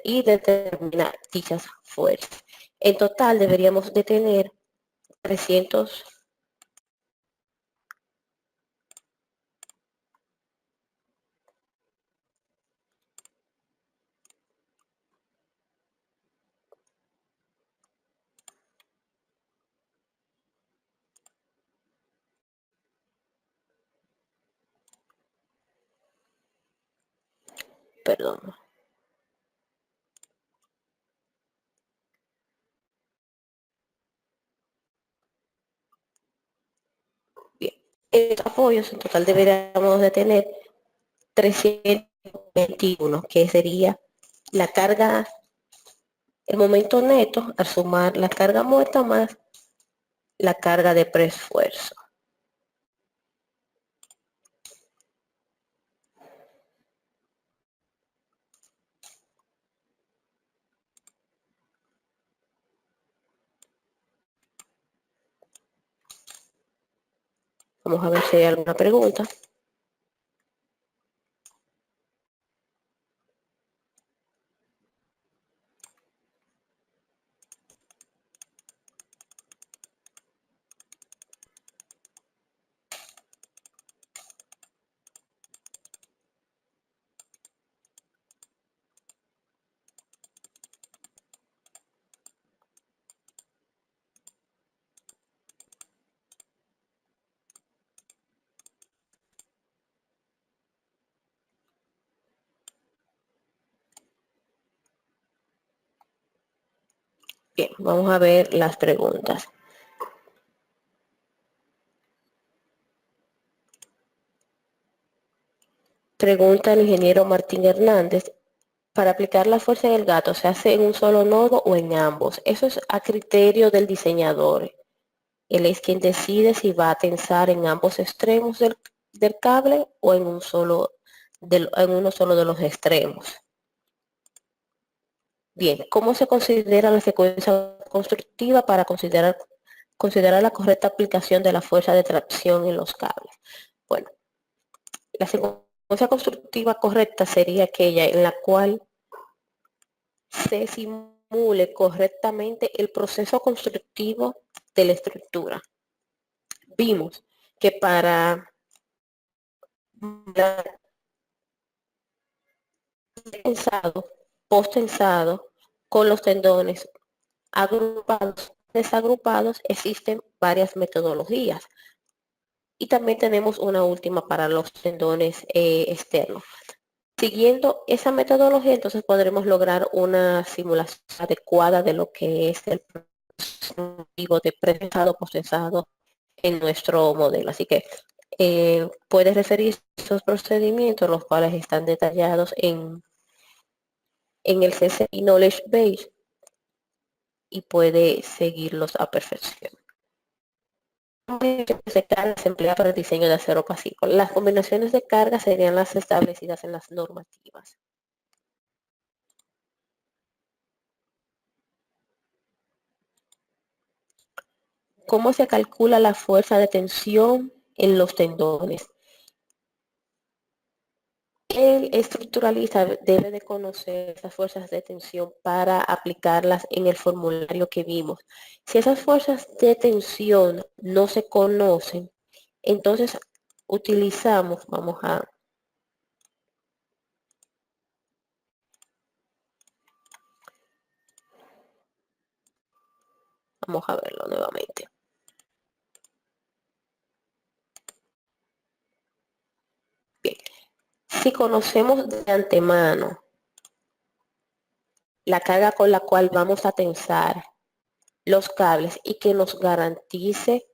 y determina dichas fuerzas. En total deberíamos de tener 300. Perdón. Bien. En apoyos en total deberíamos de tener 321, que sería la carga, el momento neto al sumar la carga muerta más la carga de preesfuerzo. Vamos a ver si hay alguna pregunta. Bien, vamos a ver las preguntas. Pregunta el ingeniero Martín Hernández. Para aplicar la fuerza en el gato, ¿se hace en un solo nodo o en ambos? Eso es a criterio del diseñador. Él es quien decide si va a tensar en ambos extremos del cable o en un solo en uno solo de los extremos. Bien, ¿cómo se considera la secuencia constructiva para considerar la correcta aplicación de la fuerza de tracción en los cables? Bueno, la secuencia constructiva correcta sería aquella en la cual se simule correctamente el proceso constructivo de la estructura. Vimos que para tensado, post-tensado, con los tendones agrupados, desagrupados, existen varias metodologías. Y también tenemos una última para los tendones externos. Siguiendo esa metodología, entonces podremos lograr una simulación adecuada de lo que es el proceso de pretensado, postensado en nuestro modelo. Así que puedes referir esos procedimientos, los cuales están detallados en el CCI Knowledge Base, y puede seguirlos a perfección. De carga se emplea para el diseño de acero pasivo. Las combinaciones de carga serían las establecidas en las normativas. ¿Cómo se calcula la fuerza de tensión en los tendones? El estructuralista debe de conocer esas fuerzas de tensión para aplicarlas en el formulario que vimos. Si esas fuerzas de tensión no se conocen, entonces utilizamos, vamos a verlo nuevamente. Bien. Si conocemos de antemano la carga con la cual vamos a tensar los cables y que nos garantice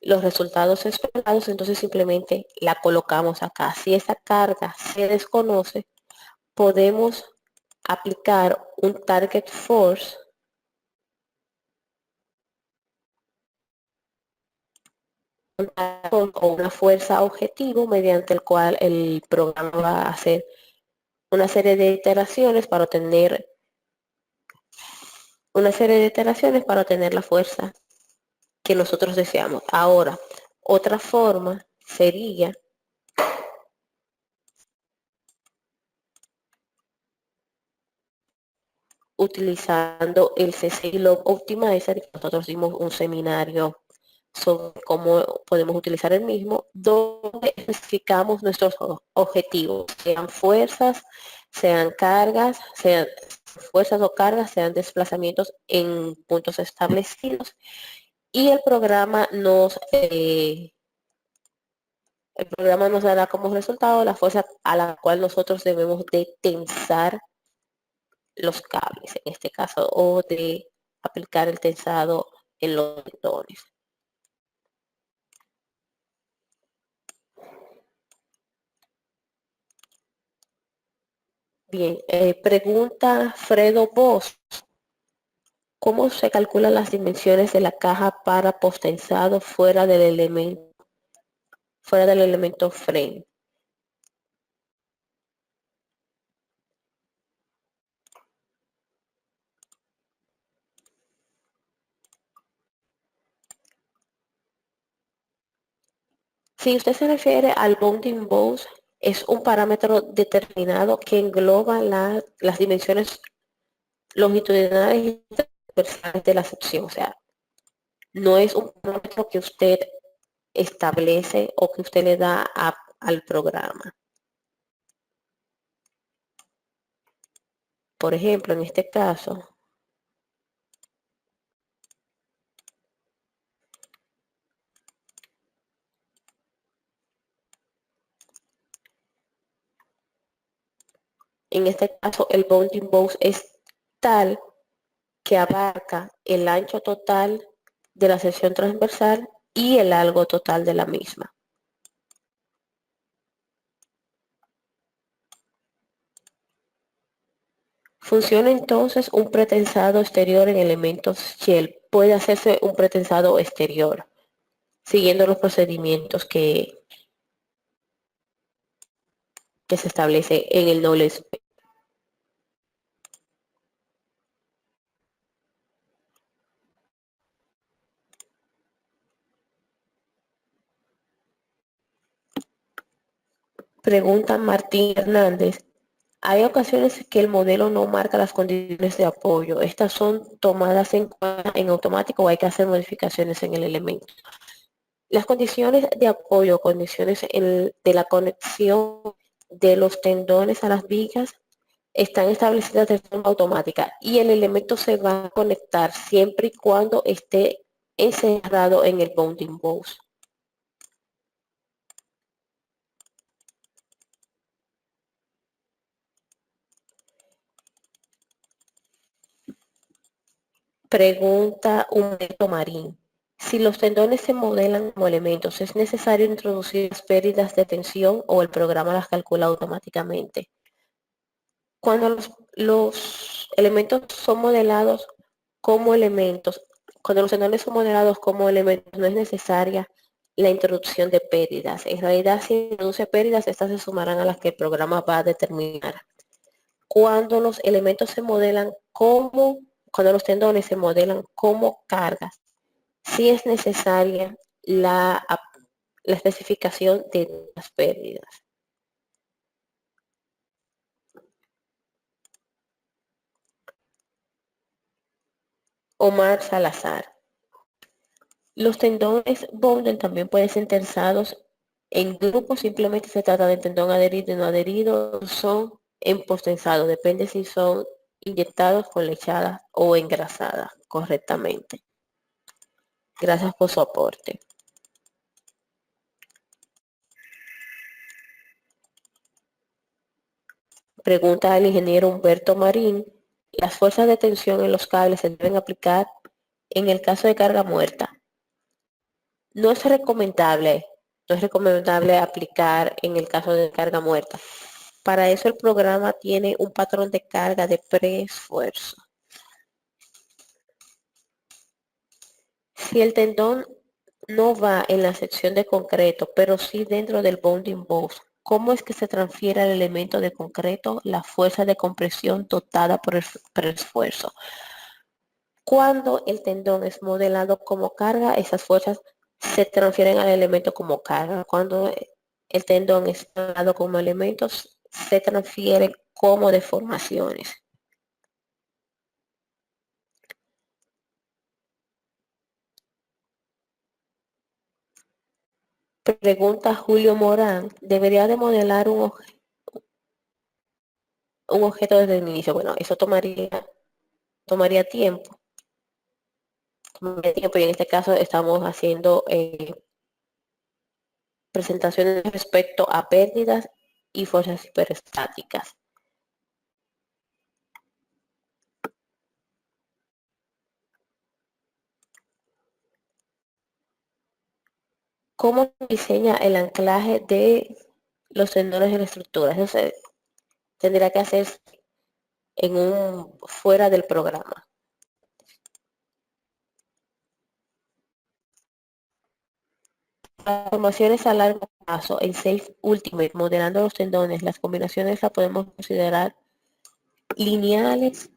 los resultados esperados, entonces simplemente la colocamos acá. Si esa carga se desconoce, podemos aplicar un target force o una fuerza objetivo mediante el cual el programa va a hacer una serie de iteraciones para obtener la fuerza que nosotros deseamos. Ahora, otra forma sería utilizando el CCI Log Optimizer. Nosotros dimos un seminario sobre cómo podemos utilizar el mismo, donde especificamos nuestros objetivos, sean fuerzas, sean cargas, sean fuerzas o cargas, sean desplazamientos en puntos establecidos, y el programa nos dará como resultado la fuerza a la cual nosotros debemos de tensar los cables, en este caso, o de aplicar el tensado en los tendones. Bien, pregunta Fredo Bosch. ¿Cómo se calculan las dimensiones de la caja para postensado fuera del elemento frame? Si usted se refiere al bounding box, es un parámetro determinado que engloba las dimensiones longitudinales y transversales de la sección. O sea, no es un parámetro que usted establece o que usted le da al programa. Por ejemplo, en este caso, el bounding box es tal que abarca el ancho total de la sección transversal y el largo total de la misma. Funciona entonces un pretensado exterior en elementos shell. Puede hacerse un pretensado exterior, siguiendo los procedimientos que que se establece en el knowledge base. Pregunta Martín Hernández. Hay ocasiones que el modelo no marca las condiciones de apoyo. ¿Estas son tomadas en cuenta en automático o hay que hacer modificaciones en el elemento? Las condiciones de apoyo, condiciones de la conexión de los tendones a las vigas están establecidas de forma automática y el elemento se va a conectar siempre y cuando esté encerrado en el bounding box. Pregunta Humberto Marín. Si los tendones se modelan como elementos, ¿es necesario introducir las pérdidas de tensión o el programa las calcula automáticamente? Cuando los elementos son modelados como elementos, cuando los tendones son modelados como elementos, no es necesaria la introducción de pérdidas. En realidad, si introduce pérdidas, estas se sumarán a las que el programa va a determinar. Cuando los elementos se modelan como, cuando los tendones se modelan como cargas, sí es necesaria la especificación de las pérdidas. Omar Salazar. Los tendones Bonden también pueden ser tensados en grupos, simplemente se trata de tendón adherido y no adherido, son en postensados, depende si son inyectados con lechada o engrasadas correctamente. Gracias por su aporte. Pregunta al ingeniero Humberto Marín. ¿Las fuerzas de tensión en los cables se deben aplicar en el caso de carga muerta? No es recomendable, no es recomendable aplicar en el caso de carga muerta. Para eso el programa tiene un patrón de carga de preesfuerzo. Si el tendón no va en la sección de concreto, pero sí dentro del bounding box, ¿cómo es que se transfiere al elemento de concreto la fuerza de compresión dotada por el preesfuerzo? Cuando el tendón es modelado como carga, esas fuerzas se transfieren al elemento como carga. Cuando el tendón es modelado como elementos, se transfieren como deformaciones. Pregunta Julio Morán, ¿debería de modelar un objeto desde el inicio? Bueno, eso tomaría tiempo. Y en este caso estamos haciendo presentaciones respecto a pérdidas y fuerzas hiperestáticas. ¿Cómo diseña el anclaje de los tendones en la estructura? Eso se tendría que hacer fuera del programa. Las formaciones a largo plazo en Safe Ultimate, modelando los tendones, las combinaciones las podemos considerar lineales,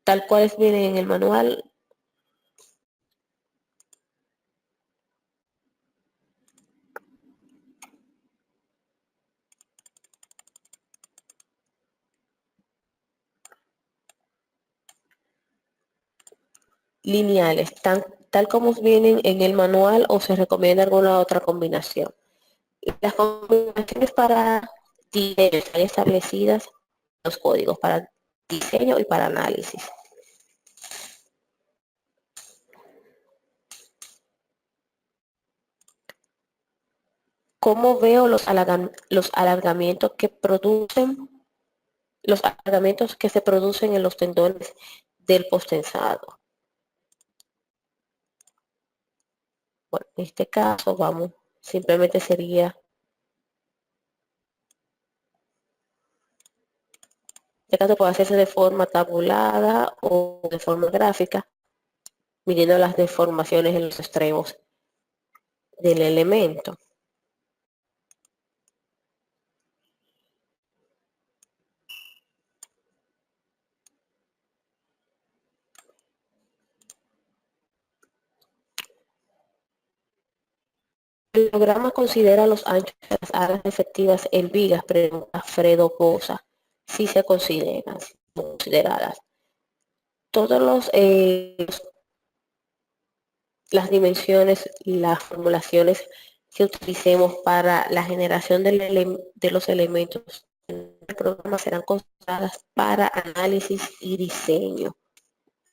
tal cual vienen en el manual. Lineales, tal como vienen en el manual o se recomienda alguna otra combinación. Las combinaciones para diseño están establecidas en los códigos para diseño y para análisis. ¿Cómo veo los alargamientos que se producen en los tendones del postensado? Bueno, en este caso vamos, simplemente sería, este caso puede hacerse de forma tabulada o de forma gráfica, midiendo las deformaciones en los extremos del elemento. El programa considera los anchos de las áreas efectivas en vigas, pregunta Fredo Bosa. Sí se consideran, sí son consideradas. Todos las dimensiones, las formulaciones que utilicemos para la generación de los elementos del programa serán consideradas para análisis y diseño.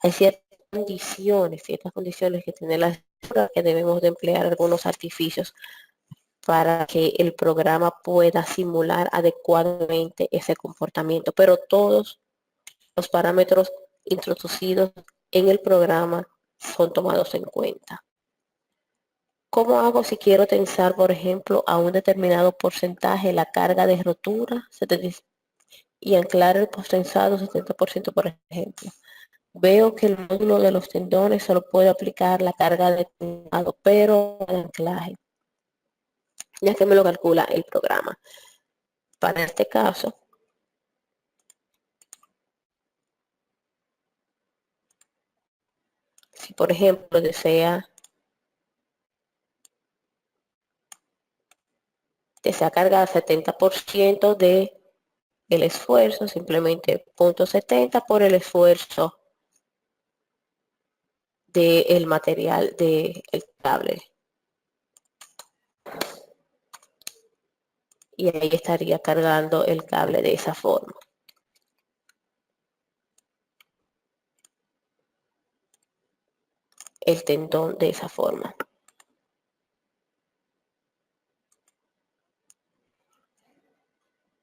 Hay ciertas condiciones que tiene la estructura que debemos de emplear algunos artificios para que el programa pueda simular adecuadamente ese comportamiento, pero todos los parámetros introducidos en el programa son tomados en cuenta. ¿Cómo hago si quiero tensar, por ejemplo, a un determinado porcentaje la carga de rotura y anclar el posttensado 70%, por ejemplo? Veo que el módulo de los tendones solo puede aplicar la carga de tensado, pero el anclaje, ya que me lo calcula el programa. Para este caso, si por ejemplo desea cargar 70% de el esfuerzo, simplemente 0.70 por el esfuerzo del material del cable. Y ahí estaría cargando el cable de esa forma. El tendón de esa forma.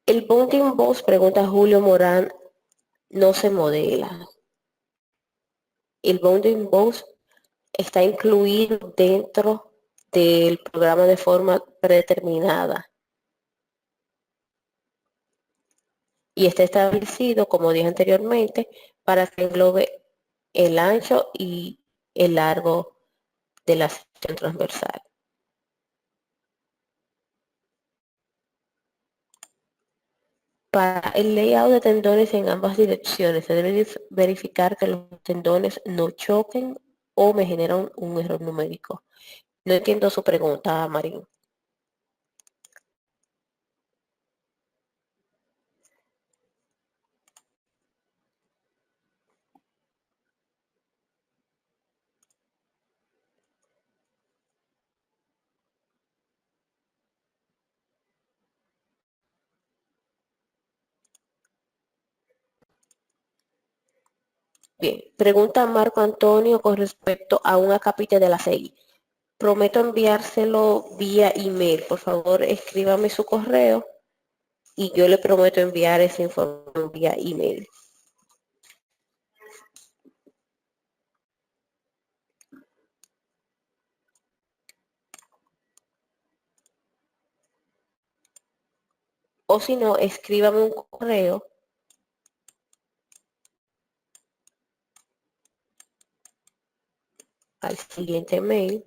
El bounding boss, pregunta Julio Morán, no se modela. El bounding boss está incluido dentro del programa de forma predeterminada y está establecido, como dije anteriormente, para que englobe el ancho y el largo de la sección transversal. Para el layout de tendones en ambas direcciones, se debe verificar que los tendones no choquen o me generan un error numérico. No entiendo su pregunta, Marín. Bien, pregunta Marco Antonio con respecto a un acápite de la CI. Prometo enviárselo vía email. Por favor, escríbame su correo y yo le prometo enviar esa información vía email. O si no, escríbame un correo al siguiente mail.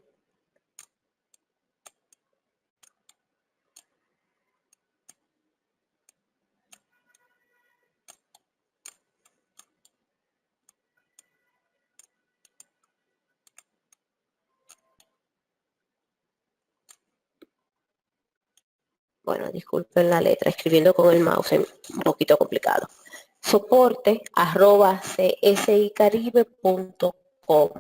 Bueno, disculpen la letra, escribiendo con el mouse es un poquito complicado. soporte@csicaribe.com.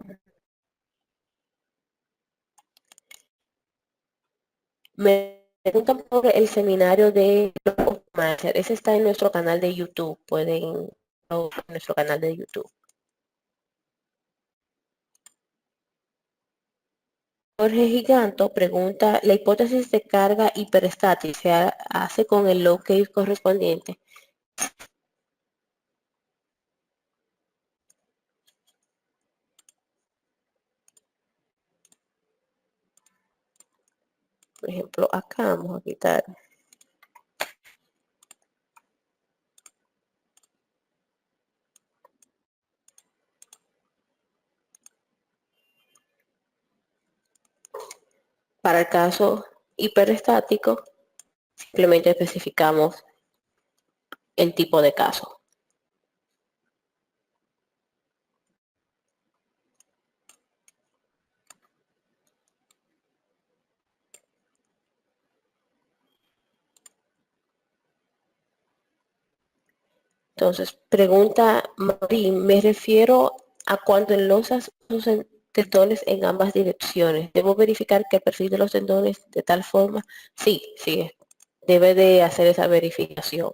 Me preguntan por el seminario de Master. Ese está en nuestro canal de YouTube. Pueden ver en nuestro canal de YouTube. Jorge Giganto pregunta, ¿la hipótesis de carga hiperestática se hace con el low case correspondiente? Por ejemplo, acá vamos a quitar para el caso hiperestático, simplemente especificamos el tipo de caso. Entonces, pregunta Marín, me refiero a cuando enlosas los tendones en ambas direcciones. ¿Debo verificar que el perfil de los tendones de tal forma? Sí, sí, debe de hacer esa verificación.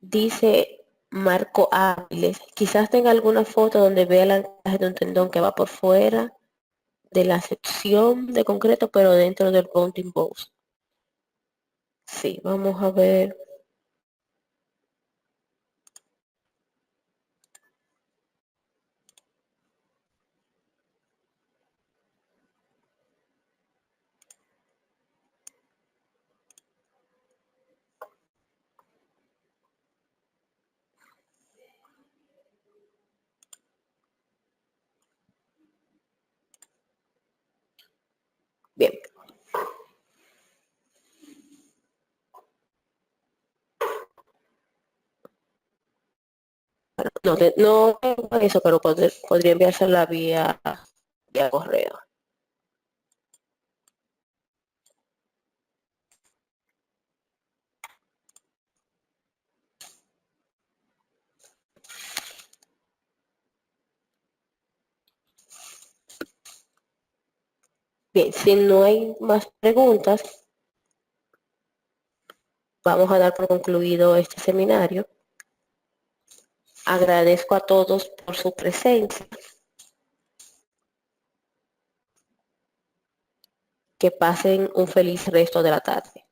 Dice Marco Áviles, quizás tenga alguna foto donde vea el anclaje de un tendón que va por fuera de la sección de concreto, pero dentro del bounding box. Sí, vamos a ver. Bien. Bueno, no tengo eso, pero podría enviársela vía correo. Bien, si no hay más preguntas, vamos a dar por concluido este seminario. Agradezco a todos por su presencia. Que pasen un feliz resto de la tarde.